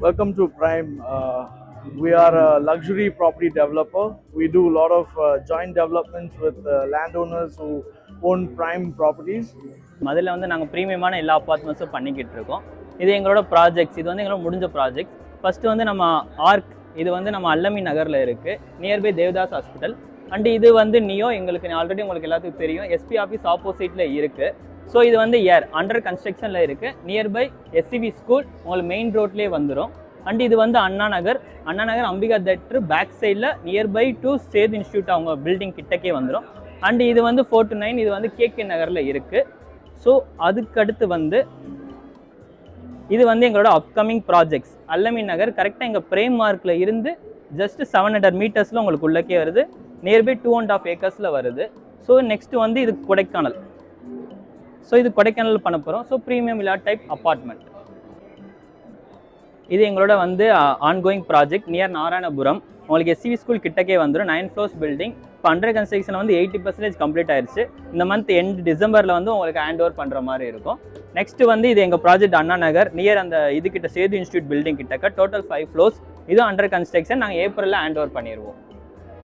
Welcome to Prime. We are a luxury property developer. We do a lot of joint developments with landowners who own prime properties. அதில் வந்து நாங்கள் ப்ரீமியமான எல்லா அப்பார்ட்மெண்ட்ஸும் பண்ணிக்கிட்டு இருக்கோம். இது எங்களோட ப்ராஜெக்ட்ஸ். இது வந்து எங்களோட முடிஞ்ச ப்ராஜெக்ட்ஸ். ஃபஸ்ட்டு வந்து நம்ம ஆர்க், இது வந்து நம்ம அல்லமி நகரில் இருக்குது, நியர்பை தேவதாஸ் ஹாஸ்பிட்டல். அண்ட் இது வந்து நியோ, எங்களுக்கு ஆல்ரெடி உங்களுக்கு எல்லாத்துக்கும் தெரியும், எஸ்பி ஆஃபீஸ் ஆப்போசிட்டில் இருக்குது. ஸோ இது வந்து அண்டர் கன்ஸ்ட்ரக்ஷனில் இருக்குது, நியர்பை எஸ்சிபி ஸ்கூல் உங்களுக்கு மெயின் ரோட்லேயே வந்துடும். அண்ட் இது வந்து அண்ணா நகர் அம்பிகா தேட்டர் பேக் சைடில் நியர்பை டு சேது இன்ஸ்டியூட் அவங்க பில்டிங் கிட்டக்கே வந்துடும். அண்ட் இது வந்து 4 to 9 இது வந்து கேகே நகரில் இருக்குது. ஸோ அதுக்கடுத்து வந்து இது வந்து எங்களோட அப்கமிங் ப்ராஜெக்ட்ஸ். அல்லமி நகர் கரெக்டாக எங்கள் பிரேம் மார்க்கில் இருந்து ஜஸ்ட் 700 மீட்டர்ஸில் உங்களுக்கு உள்ளக்கே வருது, நியர்பை 2.5 ஏக்கர்ஸில் வருது. ஸோ நெக்ஸ்ட்டு வந்து இது கொடைக்கானல். ஸோ இது கொடைக்கானல் பண்ண போகிறோம். So premium villa type apartment. இது எங்களோட வந்து ஆன்கோயிங் ப்ராஜெக்ட் நியர் நாராயணபுரம். உங்களுக்கு எஸ்சிவி ஸ்கூல் கிட்டக்கே வந்துடும். 9 floors பில்டிங். இப்போ அண்டர் கன்ஸ்ட்ரக்ஷன் வந்து 80% கம்ப்ளீட் ஆயிடுச்சு. இந்த மந்த் எண்ட் டிசம்பரில் வந்து உங்களுக்கு ஹேண்ட் ஓவர் பண்ணுற மாதிரி இருக்கும். நெக்ஸ்ட் வந்து இது எங்கள் ப்ராஜெக்ட் அண்ணா நகர் நியர் அந்த இதுக்கிட்ட சேது இன்ஸ்டியூட் பில்டிங் கிட்டக்க. Total 5 floors. இதுவும் அண்டர் கன்ஸ்ட்ரக்ஷன். நாங்கள் ஏப்ரலில் ஹேண்ட் ஓவர் பண்ணிடுவோம்.